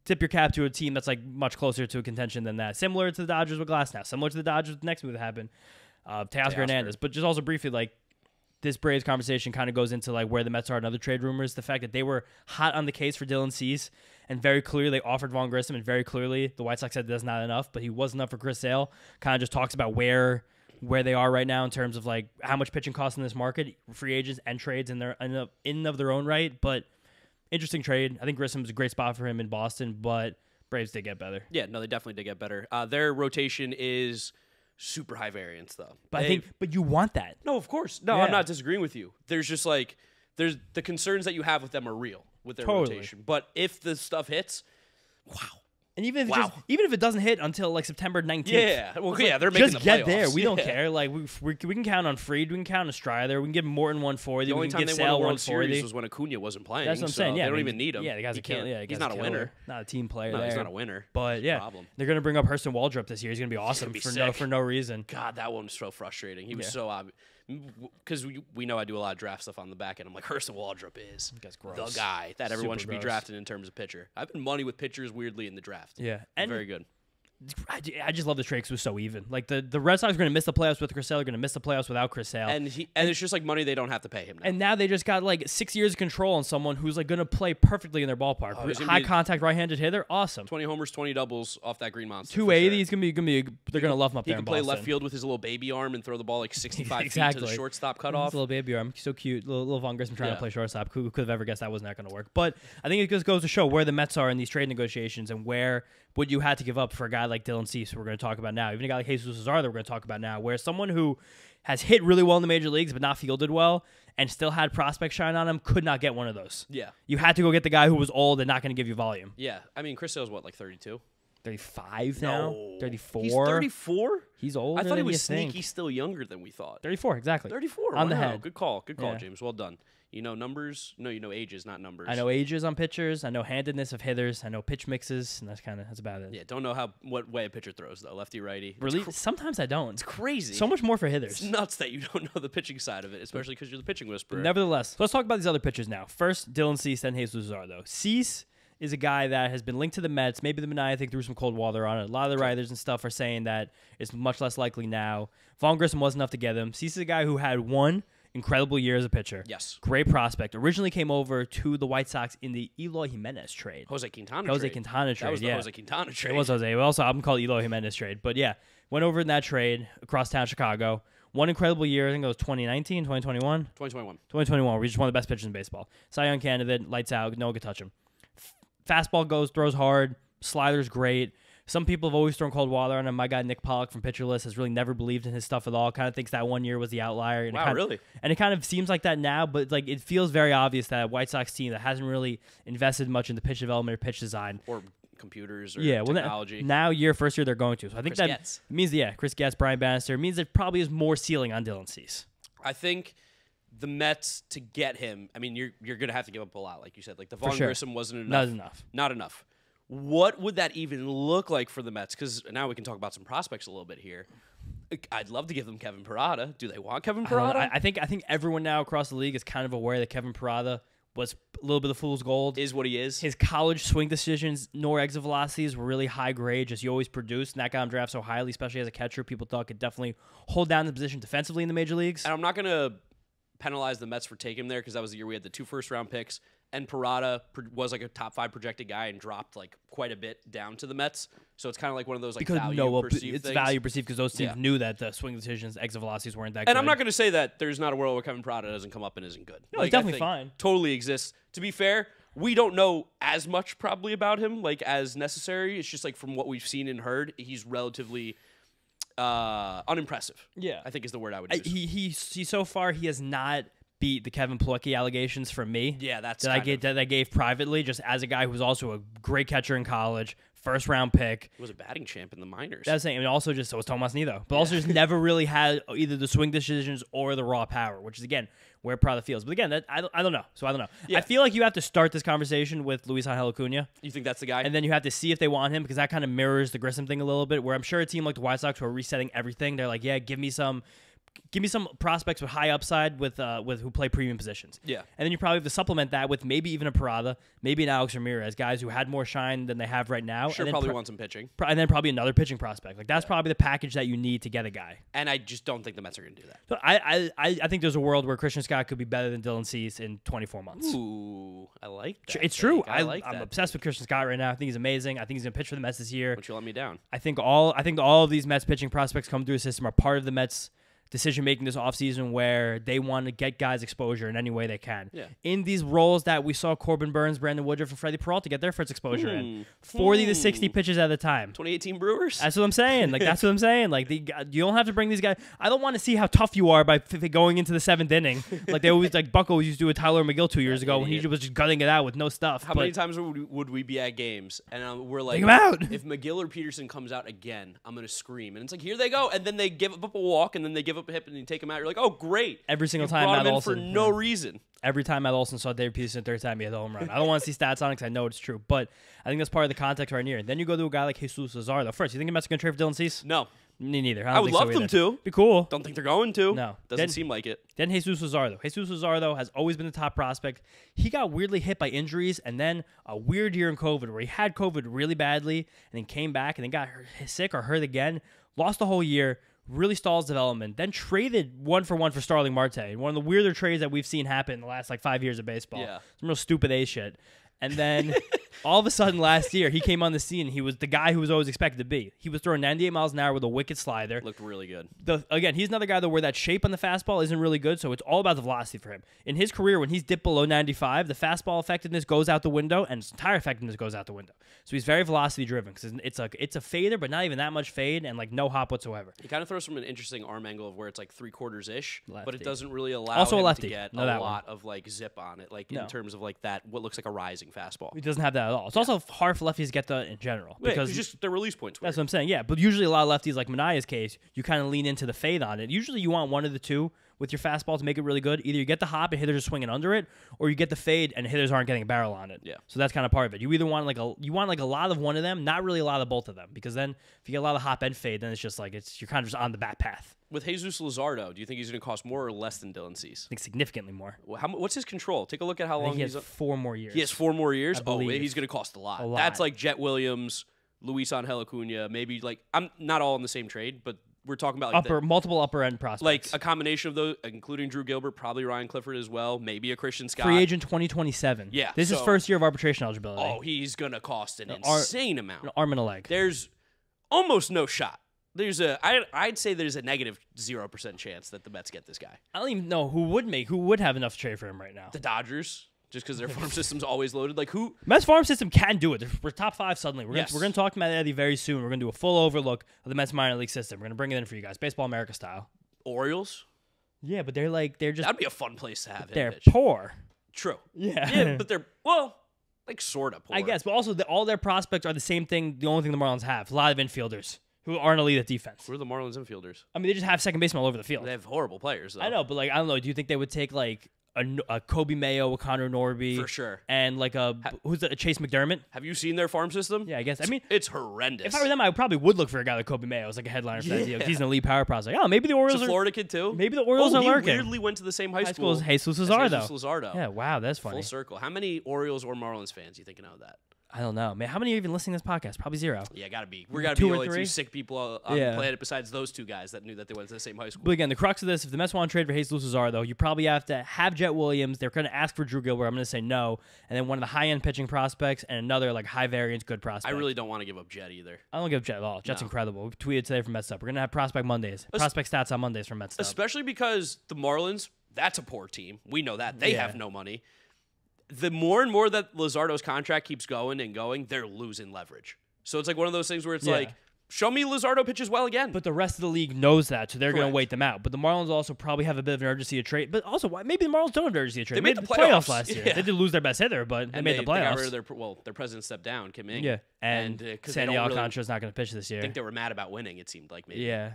tip your cap to a team that's like much closer to a contention than that. Similar to the Dodgers with Glasnow. Similar to the Dodgers with the next move that happened. Teoscar Hernandez. But just also briefly, like, this Braves conversation kind of goes into like where the Mets are and other trade rumors. The fact that they were hot on the case for Dylan Cease and very clearly they offered Vaughn Grissom and very clearly the White Sox said that's not enough, but he was enough for Chris Sale. Kind of just talks about where they are right now in terms of like how much pitching costs in this market, free agents and trades in of their own right. But interesting trade. I think Grissom's a great spot for him in Boston, but Braves did get better. Yeah, no, they definitely did get better. Their rotation is super high variance, though. But you want that. No, of course. No, I'm not disagreeing with you. There's just like, there's the concerns that you have with them are real with their rotation. But if the stuff hits, wow. And even if it doesn't hit until like September 19th. Yeah. Well, they're making the playoffs. Just get there. We don't care. Like we can count on Fried, we can count on Strider, we can give Morton 140. The only time they won the World Series was when Acuna wasn't playing. That's what I'm saying. Yeah, they don't even need him. Yeah, the guy's he's not a winner. Not a team player. No, he's not a winner. But yeah, they're gonna bring up Hurston Waldrop this year. He's gonna be awesome for no reason. God, that one was so frustrating. He was so obvious. Because we know I do a lot of draft stuff on the back end. I'm like, Hurston Waldrop is the guy that everyone should be drafting in terms of pitcher. I've been money with pitchers weirdly in the draft. Yeah. And very good. I just love the trade because it was so even. Like the Red Sox are going to miss the playoffs with Chris Sale. They're going to miss the playoffs without Chris Sale. And it's just like money they don't have to pay him now. And now they just got like 6 years of control on someone who's like going to play perfectly in their ballpark. High contact, right-handed hitter, awesome. 20 homers, 20 doubles off that Green Monster. 280. He's going to be. They're going to love him up there. He can play left field with his little baby arm and throw the ball like 65 feet to the shortstop cutoff. His little baby arm, so cute. Little Vaughn Grissom trying to play shortstop. Who could have ever guessed that was not going to work? But I think it just goes to show where the Mets are in these trade negotiations and where what you had to give up for a guy like Dylan Cease, who we're going to talk about now. Even a guy like Jesus Lazaro that we're going to talk about now, where someone who has hit really well in the major leagues but not fielded well and still had prospects shine on him could not get one of those. Yeah. You had to go get the guy who was old and not going to give you volume. Yeah. I mean, Chris Sale's what, like 32? 35 now? 34? He's 34? He's older. I thought he was sneaky still younger than we thought. 34, exactly. 34. On the head. Good call, James. Well done. You know numbers? No, you know ages, not numbers. I know ages on pitchers. I know handedness of hitters. I know pitch mixes, and that's about it. Yeah, don't know what way a pitcher throws though, lefty, righty. Really? Sometimes I don't. It's crazy. So much more for hitters. It's nuts that you don't know the pitching side of it, especially because you're the pitching whisperer. But nevertheless, so let's talk about these other pitchers now. First, Dylan Cease, then Jesus Lazaro. Cease is a guy that has been linked to the Mets. Maybe the Manaea, I think, threw some cold water on it. A lot of the writers and stuff are saying that it's much less likely now. Vaughn Grissom wasn't enough to get him. Cease is a guy who had one incredible year as a pitcher. Yes. Great prospect. Originally came over to the White Sox in the Eloy Jimenez trade. Jose Quintana trade. That was the Jose Quintana trade. It was Jose. Also, I'm called Eloy Jimenez trade. But yeah, Went over in that trade across town Chicago. One incredible year. I think it was 2019, 2021? 2021. 2021, where he's just one of the best pitchers in baseball. Cy Young candidate, lights out, no one could touch him. Fastball throws hard. Slider's great. Some people have always thrown cold water on him. My guy Nick Pollock from Pitcher List has really never believed in his stuff at all. Kind of thinks that one year was the outlier. And Really? And it kind of seems like that now, but like it feels very obvious that a White Sox team that hasn't really invested much in the pitch development or pitch design or computers or technology. Now first year they're going to. So I think that means Chris Getz, Brian Bannister means there probably is more ceiling on Dylan Cease. I think the Mets to get him. I mean, you're gonna have to give up a lot, like you said. Like the Vaughn Grissom wasn't enough. Not enough. What would that even look like for the Mets? Because now we can talk about some prospects a little bit here. I'd love to give them Kevin Parada. Do they want Kevin Parada? I think everyone now across the league is kind of aware that Kevin Parada was a little bit of fool's gold. Is what he is. His college swing decisions, nor exit velocities, were really high grade. Just you always produced, and that got him drafted so highly, especially as a catcher. People thought could definitely hold down the position defensively in the major leagues. And I'm not going to penalize the Mets for taking him there because that was the year we had the 2 first-round picks. And Parada was like a top 5 projected guy and dropped like quite a bit down to the Mets. So it's kind of like one of those like value-perceived it's things. Value-perceived because those teams knew that the swing decisions, exit velocities weren't that good. And I'm not going to say that there's not a world where Kevin Parada doesn't come up and isn't good. No, it's definitely fine. Totally exists. To be fair, we don't know as much probably about him like as necessary. It's just like from what we've seen and heard, he's relatively unimpressive. Yeah. I think is the word I would use. He so far he has not beat the Kevin Plawecki allegations from me. Yeah, that I gave privately, just as a guy who was also a great catcher in college, first round pick. He was a batting champ in the minors. That's saying, and also just so was Tomas Nido, but also just never really had either the swing decisions or the raw power, which is again where Prada feels. But again, I don't know. So I don't know. Yeah. I feel like you have to start this conversation with Luis Angel Acuna. You think that's the guy? And then you have to see if they want him because that kind of mirrors the Grissom thing a little bit. Where I'm sure a team like the White Sox who are resetting everything, they're like, yeah, give me some prospects with high upside with who play premium positions. Yeah. And then you probably have to supplement that with maybe even a Parada, maybe an Alex Ramirez, guys who had more shine than they have right now. Sure, and probably want some pitching. And then probably another pitching prospect. Like that's probably the package that you need to get a guy. And I just don't think the Mets are going to do that. So I think there's a world where Christian Scott could be better than Dylan Cease in 24 months. Ooh, I like that. It's true. I'm obsessed with Christian Scott right now. I think he's amazing. I think he's going to pitch for the Mets this year. Don't you let me down. I think all of these Mets pitching prospects come through a system are part of the Mets decision-making this offseason where they want to get guys exposure in any way they can. Yeah. In these roles that we saw Corbin Burns, Brandon Woodruff, and Freddie Peralta get their first exposure in. 40 to 60 pitches at a time. 2018 Brewers? That's what I'm saying. That's what I'm saying. Like, you don't have to bring these guys. I don't want to see how tough you are by going into the 7th inning. Like they always, like Bucko used to do with Tyler McGill 2 years ago when he was just gutting it out with no stuff. How many times would we be at games and we're like, take him out. If McGill or Peterson comes out again, I'm going to scream. And it's like, here they go. And then they give up a walk and then they give up a hip and you take them out. You're like, oh, great. Every single you time brought Matt him in Olson, for no reason. Every time Matt Olson saw David Peterson third time, he had a home run. I don't want to see stats on it because I know it's true, but I think that's part of the context right here. Then you go to a guy like Jesus Lazaro. First, you think the Mets are going to trade for Dylan Cease? No. Me neither. I would love them to. Be cool. Don't think they're going to. No. Doesn't seem like it. Then Jesus Lazaro. Jesus Lazaro has always been the top prospect. He got weirdly hit by injuries and then a weird year in COVID where he had COVID really badly and then came back and then got sick or hurt again. Lost the whole year. Really stalls development, then traded 1-for-1 for Starling Marte. One of the weirder trades that we've seen happen in the last 5 years of baseball. Yeah. Some real stupid A shit. And then all of a sudden last year, he came on the scene. He was the guy who was always expected to be. He was throwing 98 miles an hour with a wicked slider. Looked really good. Again, he's another guy, though, where that shape on the fastball isn't really good, so it's all about the velocity for him. In his career, when he's dipped below 95, the fastball effectiveness goes out the window, and his entire effectiveness goes out the window. So he's very velocity-driven, because it's a fader, but not even that much fade, and no hop whatsoever. He kind of throws from an interesting arm angle of where it's 3/4-ish, but it doesn't really allow also him a lefty. to get No, a that lot of zip on it, in terms of that what looks like a rising fastball. He doesn't have that at all. It's also hard for lefties to get that in general. Because just their release points. That's what I'm saying, yeah. But usually a lot of lefties, like Manaea's case, you kind of lean into the fade on it. Usually you want one of the two with your fastball to make it really good. Either you get the hop and hitters are swinging under it, or you get the fade and hitters aren't getting a barrel on it. Yeah. So that's kind of part of it. You either want a lot of one of them, not really a lot of both of them, because then if you get a lot of hop and fade, then it's just you're kind of just on the back path. With Jesus Lazaro, do you think he's going to cost more or less than Dylan Cease? I think significantly more. What's his control? Take a look at how long he has 4 more years. He has 4 more years? Oh, he's going to cost a lot. That's like Jet Williams, Luis Angel Acuna, maybe I'm not all in the same trade, but we're talking about multiple upper end prospects. A combination of those, including Drew Gilbert, probably Ryan Clifford as well, maybe a Christian Scott. Free agent 2027. Yeah. This is first year of arbitration eligibility. Oh, he's going to cost an insane amount. An arm and a leg. There's almost no shot I'd say there's a negative 0% chance that the Mets get this guy. I don't even know who would have enough to trade for him right now. The Dodgers, just because their farm system's always loaded. Like who? Mets farm system can do it. We're top 5 suddenly. We're Yes. going to talk to Matt Eddy very soon. We're going to do a full overlook of the Mets minor league system. We're going to bring it in for you guys, Baseball America style. Orioles? Yeah, but they're just That'd be a fun place to have him they're pitch. poor. True. Yeah. Yeah, but they're like sort of poor. I guess, but also all their prospects are the same thing. The only thing the Marlins have, a lot of infielders who aren't elite at defense. Who are the Marlins infielders? I mean, they just have second baseman all over the field. They have horrible players, though. I know, but I don't know. Do you think they would take a Kobe Mayo, a Connor Norby, For sure. and a Chase McDermott? Have you seen their farm system? Yeah, I guess. I mean, it's horrendous. if I were them, I probably would look for a guy like Kobe Mayo as like a headliner for that deal. 'Cause he's an elite power prospect. Oh, maybe the Orioles He's a are. Florida kid too. Maybe the Orioles are he lurking. weirdly went to the same high High school school is Jesus as Lazardo. Jesus Lazardo. Yeah, wow, that's funny. Full circle. How many Orioles or Marlins fans you thinking of that? I don't know, man. How many are even listening to this podcast? Probably 0. Yeah, gotta be. We're gotta 2 be or the only 3? 2 sick people on the planet besides those 2 guys that knew that they went to the same high school. But again, the crux of this, if the Mets want to trade for Jesus Lazardo, you probably have to have Jet Williams. They're going to ask for Drew Gilbert. I'm going to say no. And then one of the high-end pitching prospects and another high variance good prospect. I really don't want to give up Jet either. I don't give Jet at all. Jet's incredible. We tweeted today from Mets'd. We're going to have prospect Mondays. Prospect stats on Mondays from Mets'd. Especially because the Marlins, that's a poor team. We know that. They have no money. The more and more that Lazardo's contract keeps going and going, they're losing leverage. So it's like one of those things where it's like, show me Lazardo pitches well again. But the rest of the league knows that, so they're going to Correct. wait them out. But the Marlins also probably have a bit of an urgency to trade. But also, maybe the Marlins don't have an urgency to trade. They made the playoffs playoffs last year. Yeah. They did lose their best hitter, but they made the playoffs. They got rid of their president stepped down, Kim Ng. Yeah, and 'cause Sandy they don't Alcantara's not going to pitch this year. I think they were mad about winning, it seemed like maybe. Yeah.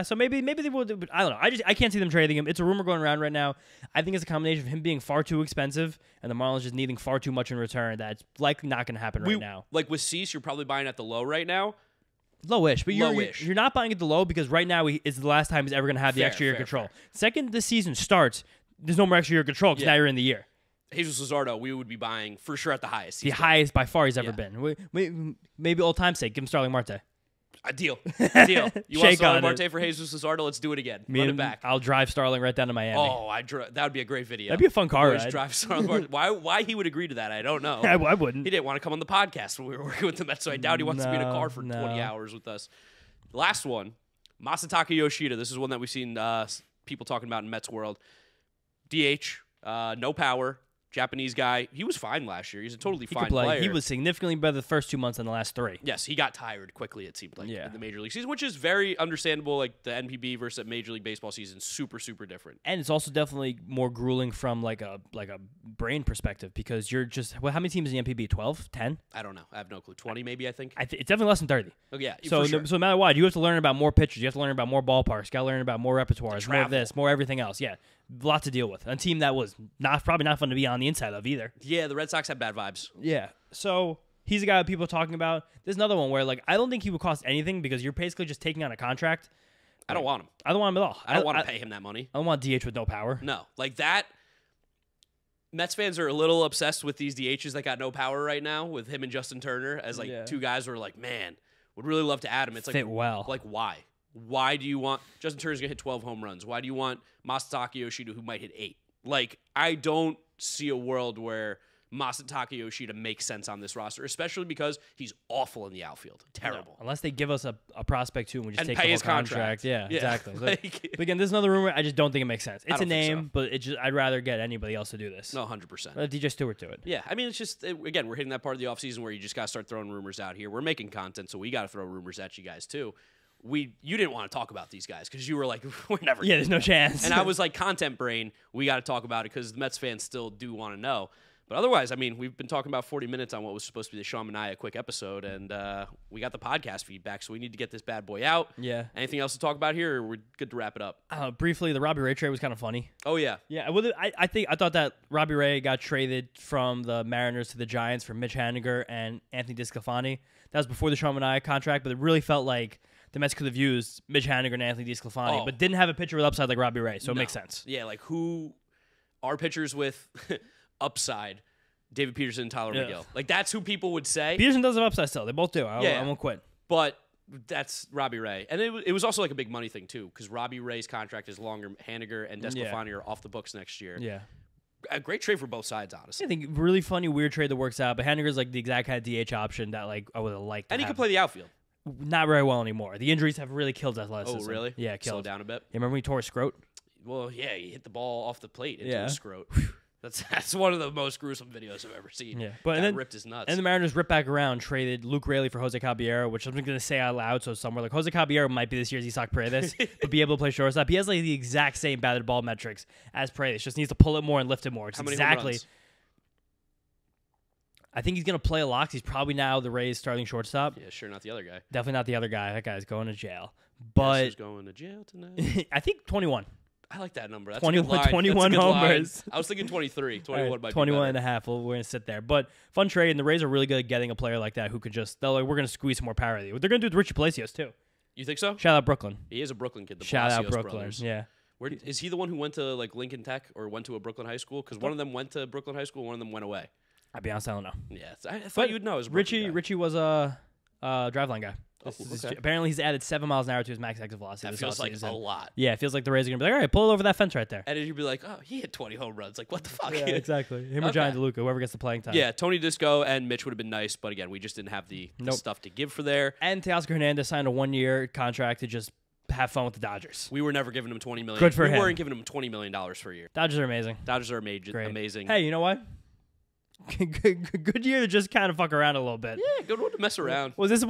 So maybe they will. But I don't know. I can't see them trading him. It's a rumor going around right now. I think it's a combination of him being far too expensive and the Marlins just needing far too much in return. That's likely not going to happen right now. Like with Cease, you're probably buying at the low right now. Lowish, but Lowish. you're not buying at the low because right now is the last time he's ever going to have the extra year control. Second the season starts, there's no more extra year control because now you're in the year. Jesus Lazardo, we would be buying for sure at the highest. The highest by far he's ever been. Maybe old time's sake, give him Starling Marte. A deal. A deal. You want Shake Starling on Marte for Jesus Lazardo? Let's do it again. Run it back. I'll drive Starling right down to Miami. Oh, that would be a great video. That'd be a fun car Boys ride. drive Starling Marte. Why he would agree to that, I don't know. I wouldn't. He didn't want to come on the podcast when we were working with the Mets, so I doubt he wants to be in a car for 20 hours with us. Last one, Masataka Yoshida. This is one that we've seen people talking about in Mets world. DH, no power, Japanese guy. He was fine last year. He's a totally fine player. He was significantly better the first 2 months than the last 3. Yes, he got tired quickly, it seemed like, in the Major League season, which is very understandable. Like the NPB versus Major League Baseball season, super, super different. And it's also definitely more grueling from like a brain perspective because you're just how many teams in the NPB? 12? 10? I don't know. I have no clue. 20 maybe, I think. It's definitely less than 30. Oh, yeah, So for sure. so no matter what, you have to learn about more pitchers. You have to learn about more ballparks. You got to learn about more repertoires, more of this, more everything else. Yeah, lot to deal with. A team that was probably not fun to be on the inside of either. Yeah, the Red Sox had bad vibes. Yeah. So he's a guy that people are talking about. There's another one where I don't think he would cost anything because you're basically just taking on a contract. I don't want him. I don't want him at all. I don't want to pay him that money. I don't want DH with no power. No, like that. Mets fans are a little obsessed with these DHs that got no power right now with him and Justin Turner as 2 guys who are like, man, would really love to add him. It's like, fit well. Like why? Why do you want Justin Turner's gonna hit 12 home runs? Why do you want Masataka Yoshida who might hit 8? Like I don't see a world where Masataka Yoshida makes sense on this roster, especially because he's awful in the outfield. Terrible. No, unless they give us a prospect too and we just take pay the whole his contract. Yeah, exactly. Like, but again, there's another rumor. I just don't think it makes sense. It's a don't think name, so. but I'd rather get anybody else to do this. No, 100%. Let DJ Stewart do it. Yeah, I mean, it's just, again, we're hitting that part of the offseason where you just got to start throwing rumors out here. We're making content, so we got to throw rumors at you guys, too. You didn't want to talk about these guys because you were like, we're never Yeah, there's no chance. And I was like, content brain, we got to talk about it because the Mets fans still do want to know. But otherwise, I mean, we've been talking about 40 minutes on what was supposed to be the Sean Manaea quick episode, and we got the podcast feedback, so we need to get this bad boy out. Yeah. Anything else to talk about here, or we're good to wrap it up? Briefly, the Robbie Ray trade was kind of funny. Oh, yeah. Yeah, I thought that Robbie Ray got traded from the Mariners to the Giants for Mitch Haniger and Anthony DeSclafani. That was before the Sean Manaea contract, but it really felt like the Mets could have used Mitch Haniger and Anthony DeSclafani, but didn't have a pitcher with upside like Robbie Ray, so it makes sense. Yeah, like who are pitchers with upside? David Peterson and Tyler McGill. Like, that's who people would say. Peterson does have upside still. They both do. I won't quit. But that's Robbie Ray. And it was also like a big money thing, too, because Robbie Ray's contract is longer. Haniger and DeSclafani are off the books next year. Yeah. A great trade for both sides, honestly. I think really funny, weird trade that works out. But Haniger's like the exact kind of DH option that I would have liked. And he could play the outfield. not very well anymore. The injuries have really killed athleticism. Oh, really? Yeah, killed. Slow down a bit. You remember when he tore his scrot? Well, yeah, he hit the ball off the plate into Yeah. his scrot. That's one of the most gruesome videos I've ever seen. Yeah, but Guy and then ripped his nuts. And the Mariners ripped back around, traded Luke Raley for Jose Caballero, which I'm going to say out loud. So somewhere like Jose Caballero might be this year's Isaac Paredes, but be able to play shortstop. He has like the exact same batted ball metrics as Paredes. Just needs to pull it more and lift it more. It's How many exactly. home runs? I think he's going to play a lot 'cause he's probably now the Rays' starting shortstop. Yeah, sure, not the other guy. Definitely not the other guy. That guy's going to jail. Guess But who's going to jail tonight? I think 21. I like that number. That's 21 a good line. 21 That's a good line. homers. I was thinking 23. 21 might be 21 better. and a half. Well, we're going to sit there. But fun trade, and the Rays are really good at getting a player like that who can just, we're going to squeeze some more power out of you. They're going to do with Richie Palacios, too. You think so? Shout out Brooklyn. He is a Brooklyn kid. The Shout out Palacios Brooklyn. brothers. Yeah. Where is he the one who went to like Lincoln Tech or went to a Brooklyn high school? Because one of them went to Brooklyn high school, one of them went away. I'll be honest, I don't know. Yeah, I thought you'd know. It was a Brooklyn guy. Richie was a driveline guy. Oh, okay. Apparently, he's added 7 miles an hour to his max exit velocity. That this feels like offseason. a lot. Yeah, it feels like the Rays are gonna be like, all right, pull it over that fence right there. And then you'd be like, oh, he hit 20 home runs. Like, what the fuck? Yeah, exactly. Him or Okay. John DeLuca, whoever gets the playing time. Yeah, Tony Disco and Mitch would have been nice, but again, we just didn't have the stuff to give for there. And Teoscar Hernandez signed a 1-year contract to just have fun with the Dodgers. We were never giving him $20 million. Good for him. We weren't giving him $20 million for a year. Dodgers are amazing. Dodgers are amazing. Hey, you know what? Good year to just kind of fuck around a little bit. Yeah, good one to mess around. Was this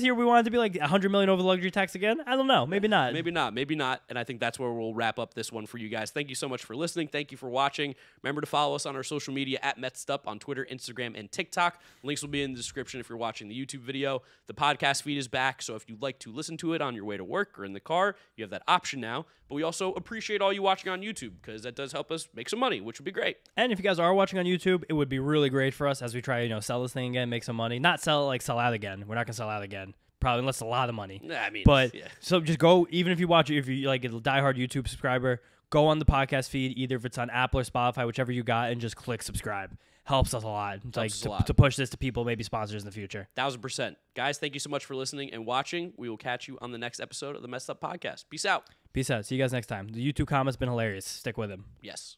year we wanted to be like 100 million over the luxury tax again? I don't know. Maybe not. Maybe not. And I think that's where we'll wrap up this one for you guys. Thank you so much for listening. Thank you for watching. Remember to follow us on our social media at Mets'd on Twitter, Instagram, and TikTok. Links will be in the description if you're watching the YouTube video. The podcast feed is back, so if you'd like to listen to it on your way to work or in the car, you have that option now. But we also appreciate all you watching on YouTube because that does help us make some money, which would be great. And if you guys are watching on YouTube, it would be really great for us as we try, sell this thing again, make some money. Not sell out again. We're not gonna sell out again. Probably unless it's a lot of money. I mean, but yeah. So just go, even if you watch it, if you like a diehard YouTube subscriber, go on the podcast feed, either if it's on Apple or Spotify, whichever you got, and just click subscribe. Helps us a lot. To push this to people, maybe sponsors in the future. 1000%. Guys, thank you so much for listening and watching. We will catch you on the next episode of the Messed Up Podcast. Peace out. Peace out. See you guys next time. The YouTube comment's been hilarious. Stick with him. Yes.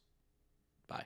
Bye.